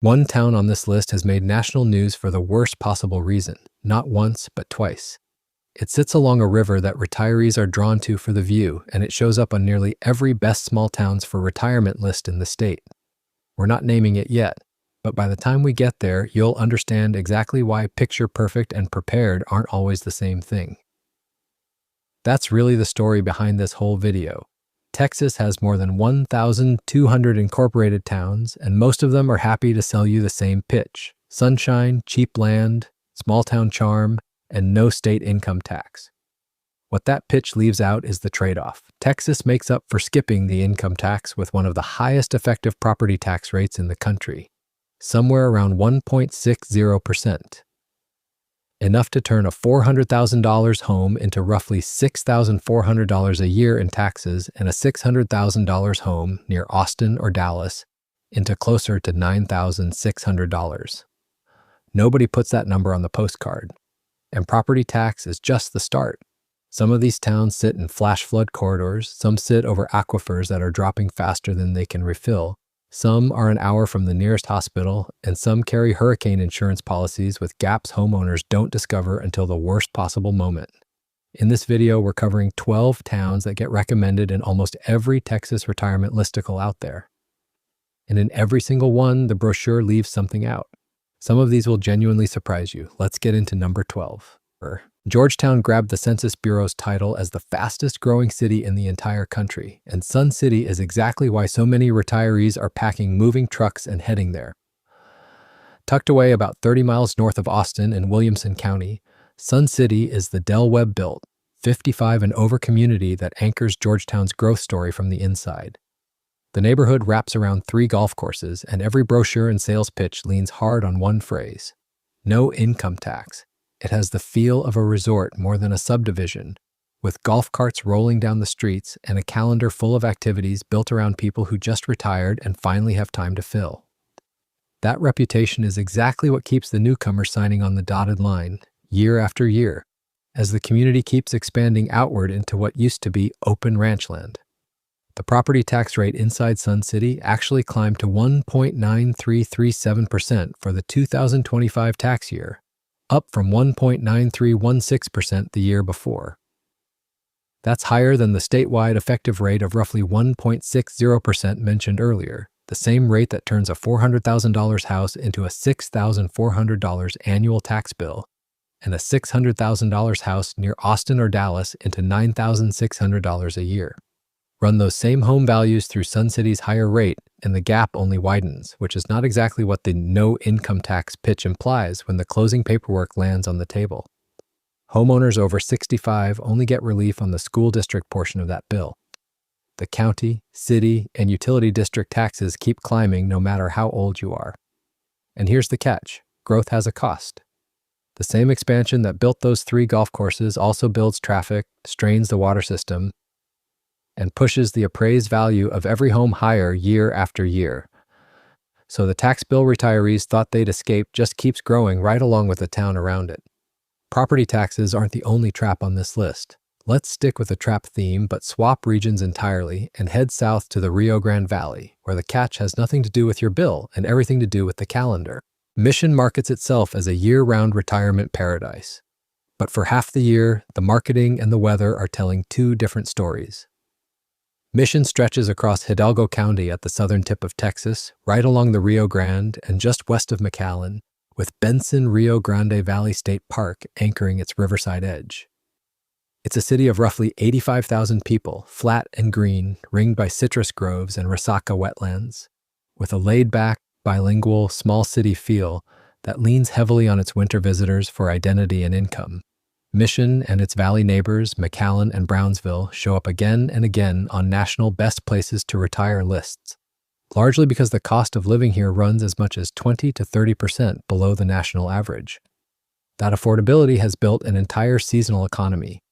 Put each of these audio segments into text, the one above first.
One town on this list has made national news for the worst possible reason, not once, but twice. It sits along a river that retirees are drawn to for the view, and it shows up on nearly every best small towns for retirement list in the state. We're not naming it yet, but by the time we get there, you'll understand exactly why picture perfect and prepared aren't always the same thing. That's really the story behind this whole video. Texas has more than 1,200 incorporated towns, and most of them are happy to sell you the same pitch: sunshine, cheap land, small town charm, and no state income tax. What that pitch leaves out is the trade-off. Texas makes up for skipping the income tax with one of the highest effective property tax rates in the country, somewhere around 1.60%. Enough to turn a $400,000 home into roughly $6,400 a year in taxes, and a $600,000 home near Austin or Dallas into closer to $9,600. Nobody puts that number on the postcard. And property tax is just the start. Some of these towns sit in flash flood corridors, some sit over aquifers that are dropping faster than they can refill, some are an hour from the nearest hospital, and some carry hurricane insurance policies with gaps homeowners don't discover until the worst possible moment. In this video, we're covering 12 towns that get recommended in almost every Texas retirement listicle out there. And in every single one, the brochure leaves something out. Some of these will genuinely surprise you. Let's get into number 12. Georgetown grabbed the Census Bureau's title as the fastest growing city in the entire country, and Sun City is exactly why so many retirees are packing moving trucks and heading there. Tucked away about 30 miles north of Austin in Williamson County, Sun City is the Del Webb-built, 55 and over community that anchors Georgetown's growth story from the inside. The neighborhood wraps around 3 golf courses, and every brochure and sales pitch leans hard on one phrase: no income tax. It has the feel of a resort more than a subdivision, with golf carts rolling down the streets and a calendar full of activities built around people who just retired and finally have time to fill. That reputation is exactly what keeps the newcomers signing on the dotted line, year after year, as the community keeps expanding outward into what used to be open ranchland. The property tax rate inside Sun City actually climbed to 1.9337% for the 2025 tax year, up from 1.9316% the year before. That's higher than the statewide effective rate of roughly 1.60% mentioned earlier, the same rate that turns a $400,000 house into a $6,400 annual tax bill, and a $600,000 house near Austin or Dallas into $9,600 a year. Run those same home values through Sun City's higher rate, and the gap only widens, which is not exactly what the no income tax pitch implies when the closing paperwork lands on the table. Homeowners over 65 only get relief on the school district portion of that bill. The county, city, and utility district taxes keep climbing no matter how old you are. And here's the catch: growth has a cost. The same expansion that built those 3 golf courses also builds traffic, strains the water system, and pushes the appraised value of every home higher year after year. So the tax bill retirees thought they'd escape just keeps growing right along with the town around it. Property taxes aren't the only trap on this list. Let's stick with the trap theme, but swap regions entirely and head south to the Rio Grande Valley, where the catch has nothing to do with your bill and everything to do with the calendar. Mission markets itself as a year-round retirement paradise. But for half the year, the marketing and the weather are telling 2 different stories. Mission stretches across Hidalgo County at the southern tip of Texas, right along the Rio Grande and just west of McAllen, with Benson Rio Grande Valley State Park anchoring its riverside edge. It's a city of roughly 85,000 people, flat and green, ringed by citrus groves and Resaca wetlands, with a laid-back, bilingual, small city feel that leans heavily on its winter visitors for identity and income. Mission and its valley neighbors, McAllen and Brownsville, show up again and again on national best places to retire lists, largely because the cost of living here runs as much as 20 to 30% below the national average. That affordability has built an entire seasonal economy.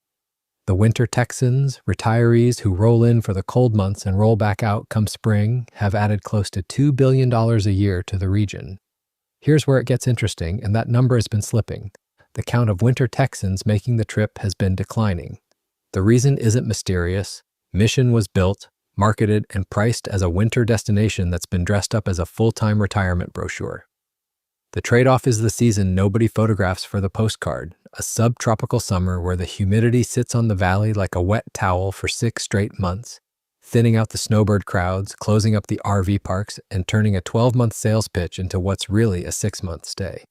The winter Texans, retirees who roll in for the cold months and roll back out come spring, have added close to $2 billion a year to the region. Here's where it gets interesting, and that number has been slipping. The count of winter Texans making the trip has been declining. The reason isn't mysterious. Mission was built, marketed and priced as a winter destination that's been dressed up as a full-time retirement brochure. The trade-off is the season nobody photographs for the postcard, a subtropical summer where the humidity sits on the valley like a wet towel for 6 straight months, thinning out the snowbird crowds, closing up the RV parks, and turning a 12-month sales pitch into what's really a 6-month stay.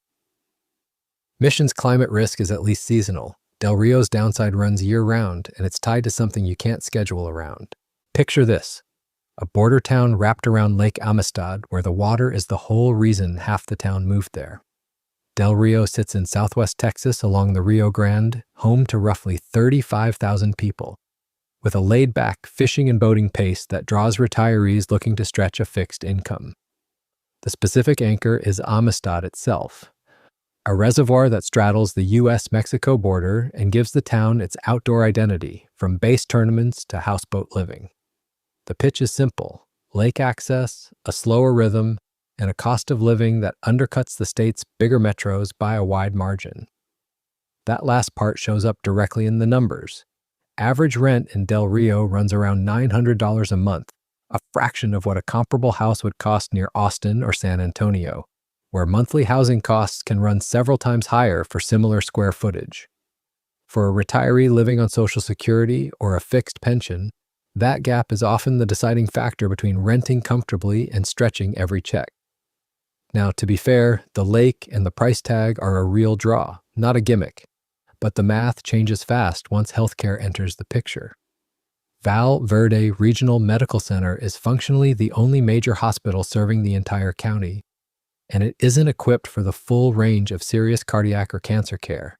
Mission's climate risk is at least seasonal. Del Rio's downside runs year-round, and it's tied to something you can't schedule around. Picture this: a border town wrapped around Lake Amistad, where the water is the whole reason half the town moved there. Del Rio sits in southwest Texas along the Rio Grande, home to roughly 35,000 people, with a laid-back fishing and boating pace that draws retirees looking to stretch a fixed income. The specific anchor is Amistad itself, a reservoir that straddles the U.S.-Mexico border and gives the town its outdoor identity, from base tournaments to houseboat living. The pitch is simple: lake access, a slower rhythm, and a cost of living that undercuts the state's bigger metros by a wide margin. That last part shows up directly in the numbers. Average rent in Del Rio runs around $900 a month, a fraction of what a comparable house would cost near Austin or San Antonio, where monthly housing costs can run several times higher for similar square footage. For a retiree living on Social Security or a fixed pension, that gap is often the deciding factor between renting comfortably and stretching every check. Now, to be fair, the lake and the price tag are a real draw, not a gimmick, but the math changes fast once healthcare enters the picture. Val Verde Regional Medical Center is functionally the only major hospital serving the entire county, and it isn't equipped for the full range of serious cardiac or cancer care.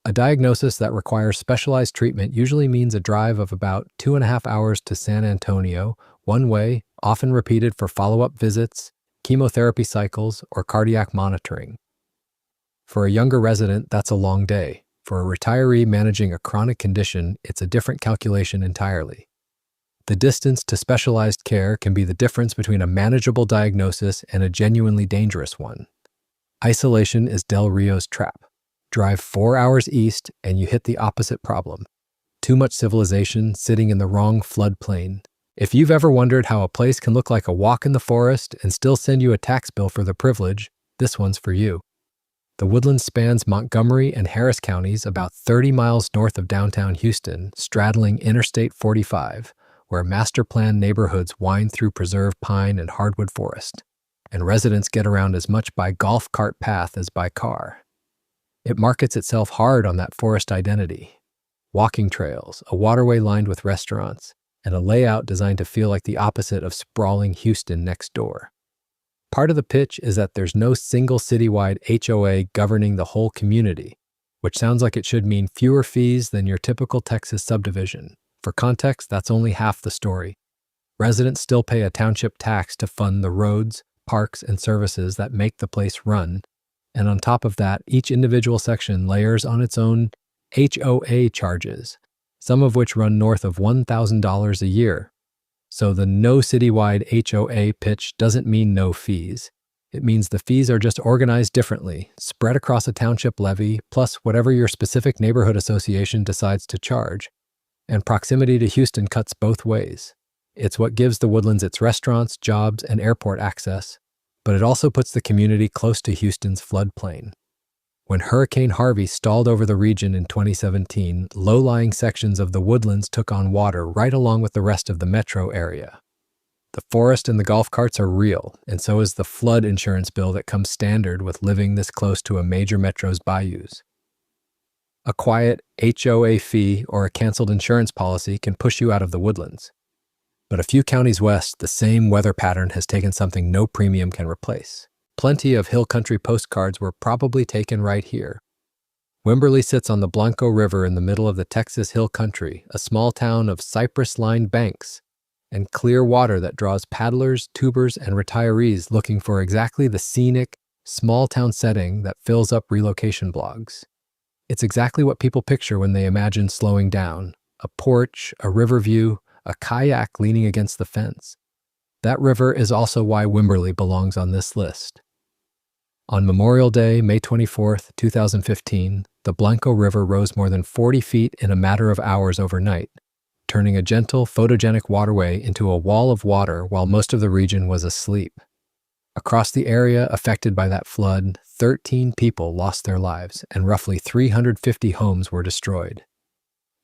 A diagnosis that requires specialized treatment usually means a drive of about 2.5 hours to San Antonio, one way, often repeated for follow-up visits, chemotherapy cycles, or cardiac monitoring. For a younger resident, that's a long day. For a retiree managing a chronic condition, it's a different calculation entirely. The distance to specialized care can be the difference between a manageable diagnosis and a genuinely dangerous one. Isolation is Del Rio's trap. Drive 4 hours east and you hit the opposite problem: too much civilization sitting in the wrong floodplain. If you've ever wondered how a place can look like a walk in the forest and still send you a tax bill for the privilege, this one's for you. The Woodlands spans Montgomery and Harris counties about 30 miles north of downtown Houston, straddling Interstate 45, where master-planned neighborhoods wind through preserved pine and hardwood forest, and residents get around as much by golf cart path as by car. It markets itself hard on that forest identity: walking trails, a waterway lined with restaurants, and a layout designed to feel like the opposite of sprawling Houston next door. Part of the pitch is that there's no single citywide HOA governing the whole community, which sounds like it should mean fewer fees than your typical Texas subdivision. For context, that's only half the story. Residents still pay a township tax to fund the roads, parks, and services that make the place run, and on top of that, each individual section layers on its own HOA charges, some of which run north of $1,000 a year. So the no citywide HOA pitch doesn't mean no fees. It means the fees are just organized differently, spread across a township levy, plus whatever your specific neighborhood association decides to charge. And proximity to Houston cuts both ways. It's what gives the Woodlands its restaurants, jobs, and airport access, but it also puts the community close to Houston's floodplain. When Hurricane Harvey stalled over the region in 2017, low-lying sections of the Woodlands took on water right along with the rest of the metro area. The forest and the golf carts are real, and so is the flood insurance bill that comes standard with living this close to a major metro's bayous. A quiet HOA fee or a canceled insurance policy can push you out of the Woodlands. But a few counties west, the same weather pattern has taken something no premium can replace. Plenty of hill country postcards were probably taken right here. Wimberley sits on the Blanco River in the middle of the Texas hill country, a small town of cypress-lined banks and clear water that draws paddlers, tubers, and retirees looking for exactly the scenic, small-town setting that fills up relocation blogs. It's exactly what people picture when they imagine slowing down: a porch, a river view, a kayak leaning against the fence. That river is also why Wimberley belongs on this list. On Memorial Day, May 24, 2015, the Blanco River rose more than 40 feet in a matter of hours overnight, turning a gentle, photogenic waterway into a wall of water while most of the region was asleep. Across the area affected by that flood, 13 people lost their lives and roughly 350 homes were destroyed.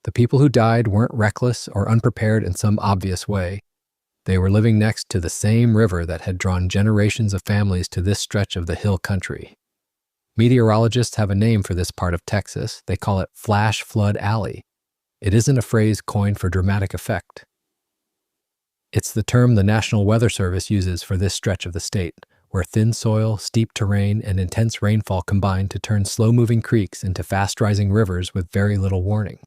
The people who died weren't reckless or unprepared in some obvious way. They were living next to the same river that had drawn generations of families to this stretch of the hill country. Meteorologists have a name for this part of Texas. They call it Flash Flood Alley. It isn't a phrase coined for dramatic effect. It's the term the National Weather Service uses for this stretch of the state, where thin soil, steep terrain, and intense rainfall combine to turn slow-moving creeks into fast-rising rivers with very little warning.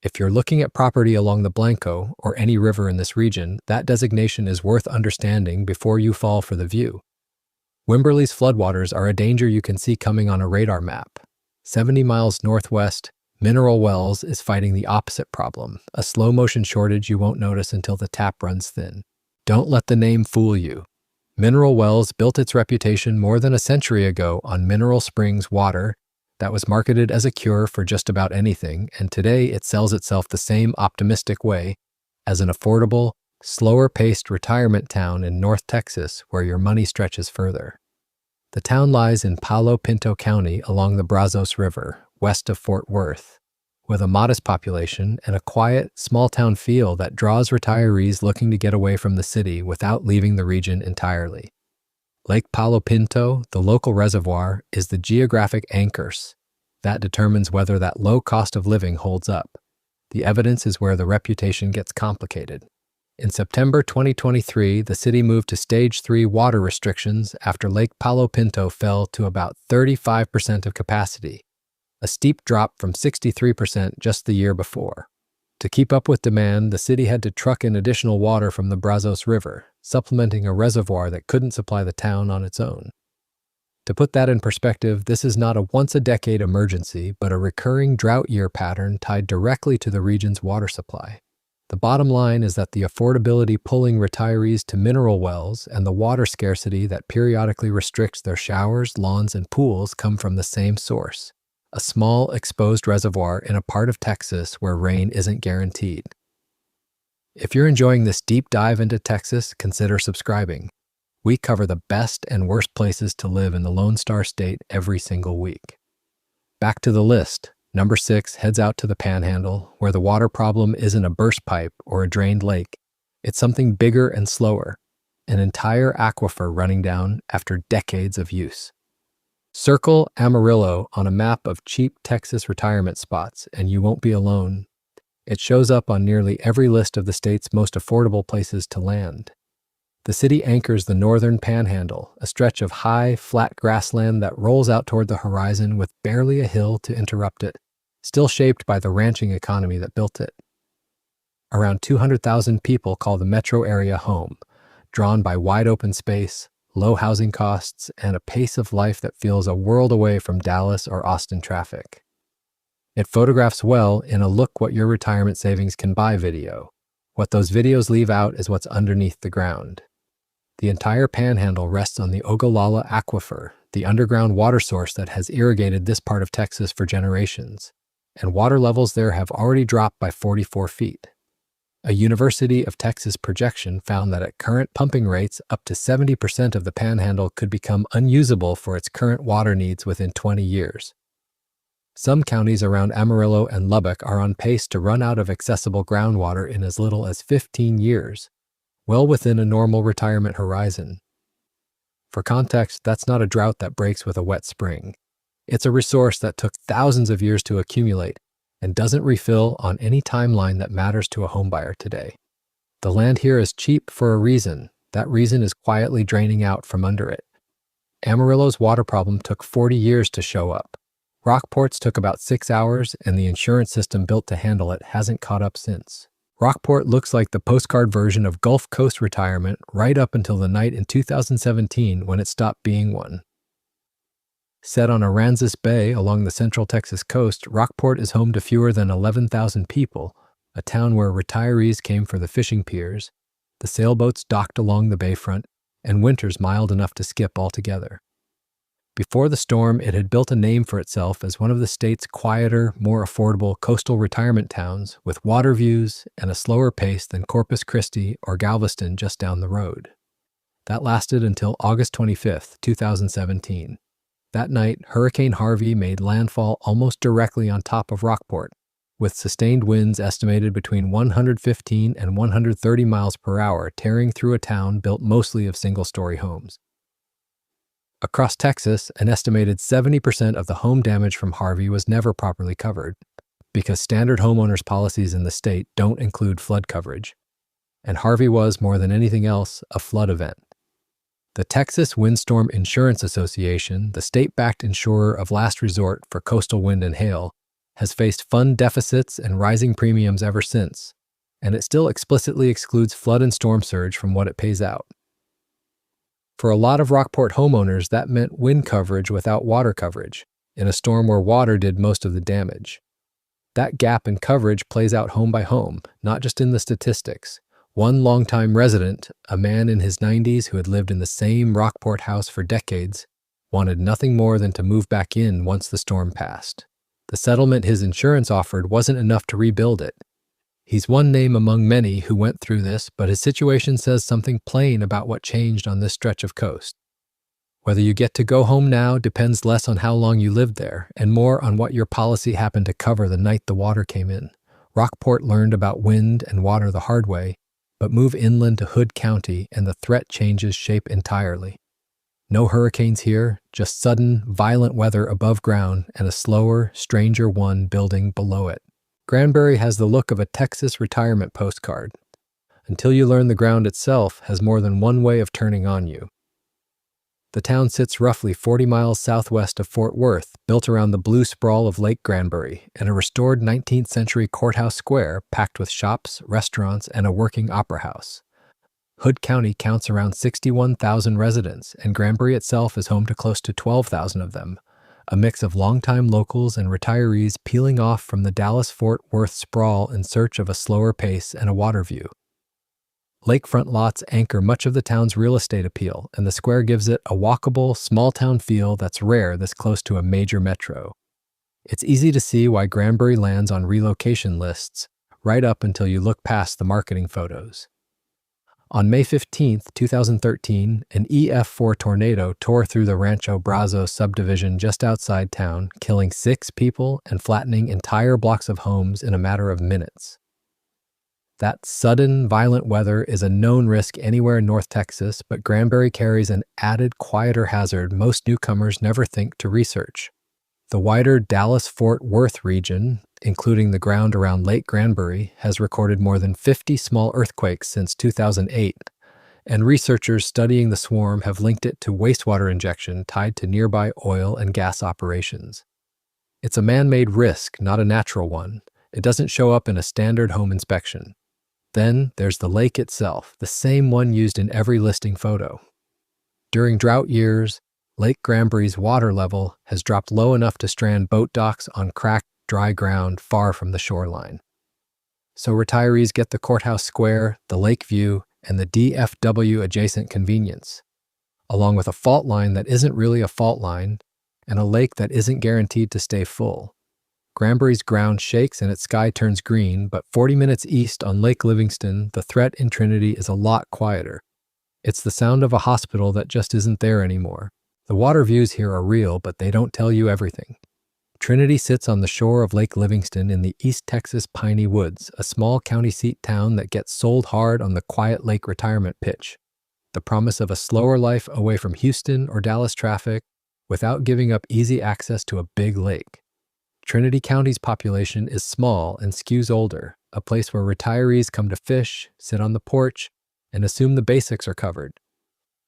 If you're looking at property along the Blanco or any river in this region, that designation is worth understanding before you fall for the view. Wimberley's floodwaters are a danger you can see coming on a radar map. 70 miles northwest, Mineral Wells is fighting the opposite problem, a slow-motion shortage you won't notice until the tap runs thin. Don't let the name fool you. Mineral Wells built its reputation more than a century ago on mineral springs water that was marketed as a cure for just about anything, and today it sells itself the same optimistic way as an affordable, slower-paced retirement town in North Texas where your money stretches further. The town lies in Palo Pinto County along the Brazos River, west of Fort Worth, with a modest population and a quiet, small-town feel that draws retirees looking to get away from the city without leaving the region entirely. Lake Palo Pinto, the local reservoir, is the geographic anchor that determines whether that low cost of living holds up. The evidence is where the reputation gets complicated. In September 2023, the city moved to Stage 3 water restrictions after Lake Palo Pinto fell to about 35% of capacity, a steep drop from 63% just the year before. To keep up with demand, the city had to truck in additional water from the Brazos River, supplementing a reservoir that couldn't supply the town on its own. To put that in perspective, this is not a once-a-decade emergency, but a recurring drought year pattern tied directly to the region's water supply. The bottom line is that the affordability pulling retirees to mineral wells and the water scarcity that periodically restricts their showers, lawns, and pools come from the same source: a small, exposed reservoir in a part of Texas where rain isn't guaranteed. If you're enjoying this deep dive into Texas, consider subscribing. We cover the best and worst places to live in the Lone Star State every single week. Back to the list. Number 6 heads out to the Panhandle, where the water problem isn't a burst pipe or a drained lake. It's something bigger and slower, an entire aquifer running down after decades of use. Circle Amarillo on a map of cheap Texas retirement spots, and you won't be alone. It shows up on nearly every list of the state's most affordable places to land. The city anchors the northern Panhandle, a stretch of high, flat grassland that rolls out toward the horizon with barely a hill to interrupt it, still shaped by the ranching economy that built it. Around 200,000 people call the metro area home, drawn by wide open space, low housing costs, and a pace of life that feels a world away from Dallas or Austin traffic. It photographs well in a "look what your retirement savings can buy" video. What those videos leave out is what's underneath the ground. The entire Panhandle rests on the Ogallala Aquifer, the underground water source that has irrigated this part of Texas for generations, and water levels there have already dropped by 44 feet. A University of Texas projection found that at current pumping rates, up to 70% of the Panhandle could become unusable for its current water needs within 20 years. Some counties around Amarillo and Lubbock are on pace to run out of accessible groundwater in as little as 15 years, well within a normal retirement horizon. For context, that's not a drought that breaks with a wet spring. It's a resource that took thousands of years to accumulate and doesn't refill on any timeline that matters to a homebuyer today. The land here is cheap for a reason. That reason is quietly draining out from under it. Amarillo's water problem took 40 years to show up. Rockport's took about 6 hours, and the insurance system built to handle it hasn't caught up since. Rockport looks like the postcard version of Gulf Coast retirement right up until the night in 2017 when it stopped being one. Set on Aransas Bay along the central Texas coast, Rockport is home to fewer than 11,000 people, a town where retirees came for the fishing piers, the sailboats docked along the bayfront, and winters mild enough to skip altogether. Before the storm, it had built a name for itself as one of the state's quieter, more affordable coastal retirement towns with water views and a slower pace than Corpus Christi or Galveston just down the road. That lasted until August 25th, 2017. That night, Hurricane Harvey made landfall almost directly on top of Rockport, with sustained winds estimated between 115 and 130 miles per hour tearing through a town built mostly of single-story homes. Across Texas, an estimated 70% of the home damage from Harvey was never properly covered, because standard homeowners' policies in the state don't include flood coverage. And Harvey was, more than anything else, a flood event. The Texas Windstorm Insurance Association, the state-backed insurer of last resort for coastal wind and hail, has faced fund deficits and rising premiums ever since, and it still explicitly excludes flood and storm surge from what it pays out. For a lot of Rockport homeowners, that meant wind coverage without water coverage, in a storm where water did most of the damage. That gap in coverage plays out home by home, not just in the statistics. One longtime resident, a man in his 90s who had lived in the same Rockport house for decades, wanted nothing more than to move back in once the storm passed. The settlement his insurance offered wasn't enough to rebuild it. He's one name among many who went through this, but his situation says something plain about what changed on this stretch of coast. Whether you get to go home now depends less on how long you lived there and more on what your policy happened to cover the night the water came in. Rockport learned about wind and water the hard way, but move inland to Hood County and the threat changes shape entirely. No hurricanes here, just sudden, violent weather above ground and a slower, stranger one building below it. Granbury has the look of a Texas retirement postcard. Until you learn the ground itself has more than one way of turning on you. The town sits roughly 40 miles southwest of Fort Worth, built around the blue sprawl of Lake Granbury and a restored 19th century courthouse square packed with shops, restaurants, and a working opera house. Hood County counts around 61,000 residents, and Granbury itself is home to close to 12,000 of them, a mix of longtime locals and retirees peeling off from the Dallas-Fort Worth sprawl in search of a slower pace and a water view. Lakefront lots anchor much of the town's real estate appeal, and the square gives it a walkable, small-town feel that's rare this close to a major metro. It's easy to see why Granbury lands on relocation lists, right up until you look past the marketing photos. On May 15, 2013, an EF4 tornado tore through the Rancho Brazos subdivision just outside town, killing 6 people and flattening entire blocks of homes in a matter of minutes. That sudden, violent weather is a known risk anywhere in North Texas, but Granbury carries an added, quieter hazard most newcomers never think to research. The wider Dallas-Fort Worth region, including the ground around Lake Granbury, has recorded more than 50 small earthquakes since 2008, and researchers studying the swarm have linked it to wastewater injection tied to nearby oil and gas operations. It's a man-made risk, not a natural one. It doesn't show up in a standard home inspection. Then there's the lake itself, the same one used in every listing photo. During drought years, Lake Granbury's water level has dropped low enough to strand boat docks on cracked, dry ground far from the shoreline. So retirees get the courthouse square, the lake view, and the DFW adjacent convenience, along with a fault line that isn't really a fault line and a lake that isn't guaranteed to stay full. Granbury's ground shakes and its sky turns green, but 40 minutes east on Lake Livingston, the threat in Trinity is a lot quieter. It's the sound of a hospital that just isn't there anymore. The water views here are real, but they don't tell you everything. Trinity sits on the shore of Lake Livingston in the East Texas Piney Woods, a small county seat town that gets sold hard on the quiet lake retirement pitch. The promise of a slower life away from Houston or Dallas traffic without giving up easy access to a big lake. Trinity County's population is small and skews older, a place where retirees come to fish, sit on the porch, and assume the basics are covered.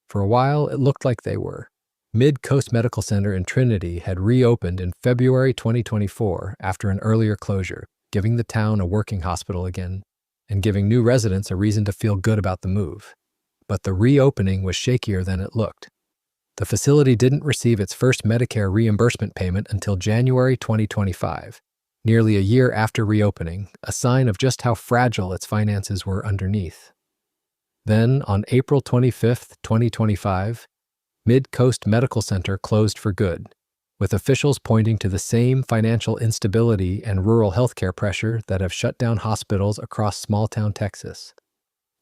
For a while, it looked like they were. Mid-Coast Medical Center in Trinity had reopened in February 2024 after an earlier closure, giving the town a working hospital again, and giving new residents a reason to feel good about the move. But the reopening was shakier than it looked. The facility didn't receive its first Medicare reimbursement payment until January 2025, nearly a year after reopening, a sign of just how fragile its finances were underneath. Then, on April 25, 2025, Mid-Coast Medical Center closed for good, with officials pointing to the same financial instability and rural healthcare pressure that have shut down hospitals across small-town Texas.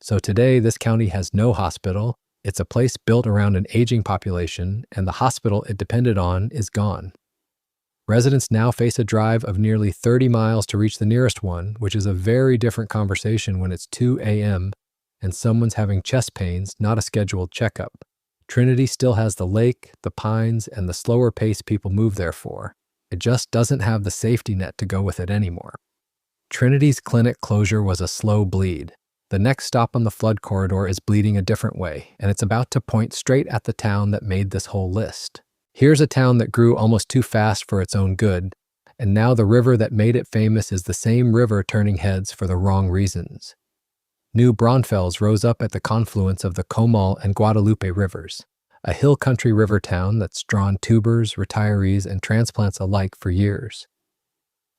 So today, this county has no hospital. It's a place built around an aging population, and the hospital it depended on is gone. Residents now face a drive of nearly 30 miles to reach the nearest one, which is a very different conversation when it's 2 a.m. and someone's having chest pains, not a scheduled checkup. Trinity still has the lake, the pines, and the slower pace people move there for. It just doesn't have the safety net to go with it anymore. Trinity's clinic closure was a slow bleed. The next stop on the flood corridor is bleeding a different way, and it's about to point straight at the town that made this whole list. Here's a town that grew almost too fast for its own good, and now the river that made it famous is the same river turning heads for the wrong reasons. New Braunfels rose up at the confluence of the Comal and Guadalupe rivers, a hill country river town that's drawn tubers, retirees, and transplants alike for years.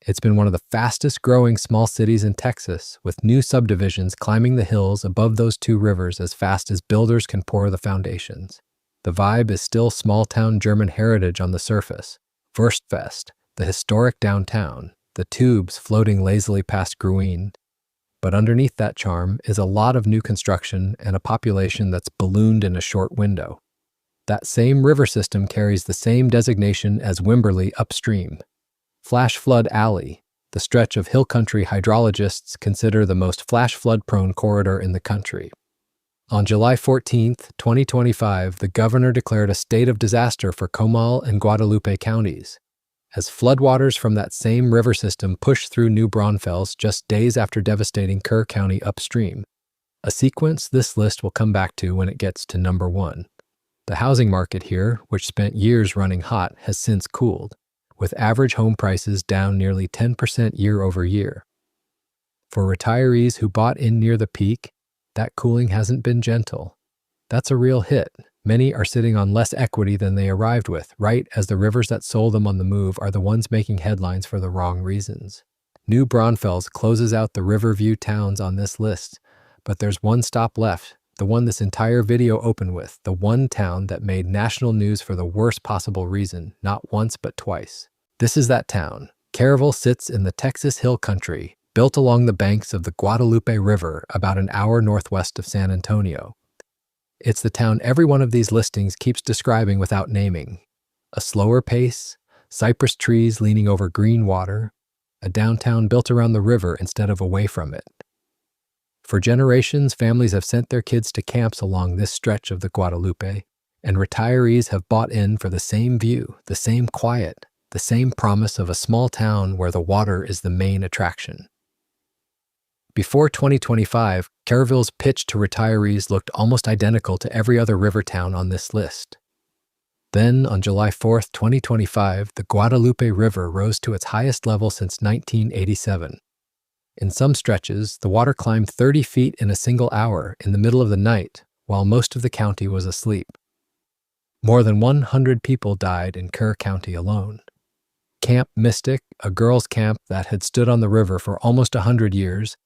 It's been one of the fastest growing small cities in Texas, with new subdivisions climbing the hills above those two rivers as fast as builders can pour the foundations. The vibe is still small-town German heritage on the surface. Wurstfest, the historic downtown, the tubes floating lazily past Gruene. But underneath that charm is a lot of new construction and a population that's ballooned in a short window. That same river system carries the same designation as Wimberley upstream. Flash Flood Alley, the stretch of hill country hydrologists consider the most flash flood-prone corridor in the country. On July 14, 2025, the governor declared a state of disaster for Comal and Guadalupe counties, as floodwaters from that same river system pushed through New Braunfels just days after devastating Kerr County upstream, a sequence this list will come back to when it gets to number 1. The housing market here, which spent years running hot, has since cooled, with average home prices down nearly 10% year over year. For retirees who bought in near the peak, that cooling hasn't been gentle. That's a real hit. Many are sitting on less equity than they arrived with, right as the rivers that sold them on the move are the ones making headlines for the wrong reasons. New Braunfels closes out the Riverview towns on this list, but there's one stop left, the one this entire video opened with, the one town that made national news for the worst possible reason, not once but twice. This is that town. Kerrville sits in the Texas Hill Country, built along the banks of the Guadalupe River about an hour northwest of San Antonio. It's the town every one of these listings keeps describing without naming. A slower pace, cypress trees leaning over green water, a downtown built around the river instead of away from it. For generations, families have sent their kids to camps along this stretch of the Guadalupe, and retirees have bought in for the same view, the same quiet, the same promise of a small town where the water is the main attraction. Before 2025, Kerrville's pitch to retirees looked almost identical to every other river town on this list. Then, on July 4, 2025, the Guadalupe River rose to its highest level since 1987. In some stretches, the water climbed 30 feet in a single hour in the middle of the night, while most of the county was asleep. More than 100 people died in Kerr County alone. Camp Mystic, a girls' camp that had stood on the river for almost 100 years,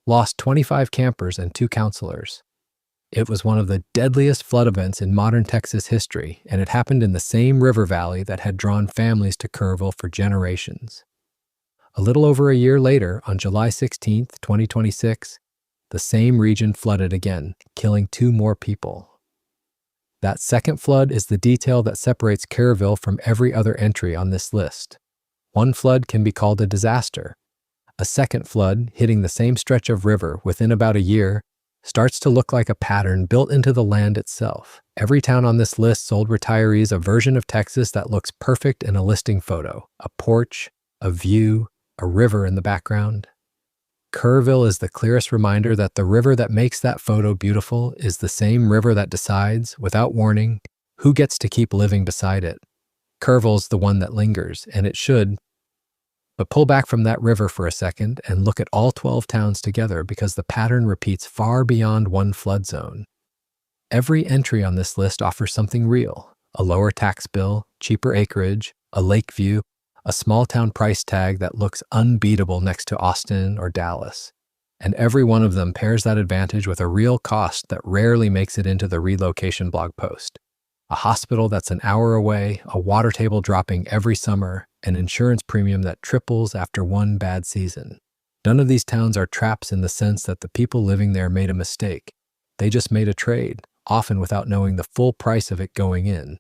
lost 25 campers and 2 counselors. It was one of the deadliest flood events in modern Texas history, and it happened in the same river valley that had drawn families to Kerrville for generations. A little over a year later, on July 16, 2026, the same region flooded again, killing 2 more people. That second flood is the detail that separates Kerrville from every other entry on this list. One flood can be called a disaster. A second flood, hitting the same stretch of river within about a year, starts to look like a pattern built into the land itself. Every town on this list sold retirees a version of Texas that looks perfect in a listing photo: a porch, a view, a river in the background. Kerrville is the clearest reminder that the river that makes that photo beautiful is the same river that decides, without warning, who gets to keep living beside it. Kerrville's the one that lingers, and it should. But pull back from that river for a second and look at all 12 towns together, because the pattern repeats far beyond one flood zone. Every entry on this list offers something real: a lower tax bill, cheaper acreage, a lake view, a small town price tag that looks unbeatable next to Austin or Dallas. And every one of them pairs that advantage with a real cost that rarely makes it into the relocation blog post: A hospital that's an hour away, a water table dropping every summer, an insurance premium that triples after one bad season. None of these towns are traps in the sense that the people living there made a mistake. They just made a trade, often without knowing the full price of it going in.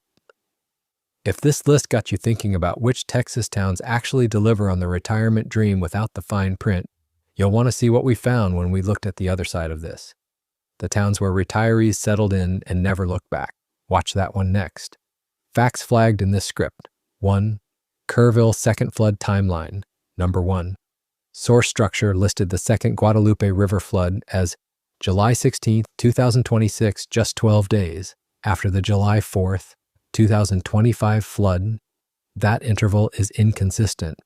If this list got you thinking about which Texas towns actually deliver on the retirement dream without the fine print, you'll want to see what we found when we looked at the other side of this. The towns where retirees settled in and never looked back. Watch that one next. Facts flagged in this script. 1. Kerrville Second Flood Timeline. Number 1. Source structure listed the second Guadalupe River flood as July 16, 2026, just 12 days after the July 4, 2025 flood. That interval is inconsistent.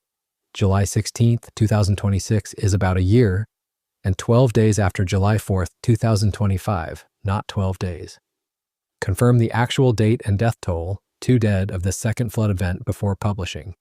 July 16, 2026 is about a year, and 12 days after July 4, 2025, not 12 days. Confirm the actual date and death toll, 2 dead, of the second flood event before publishing.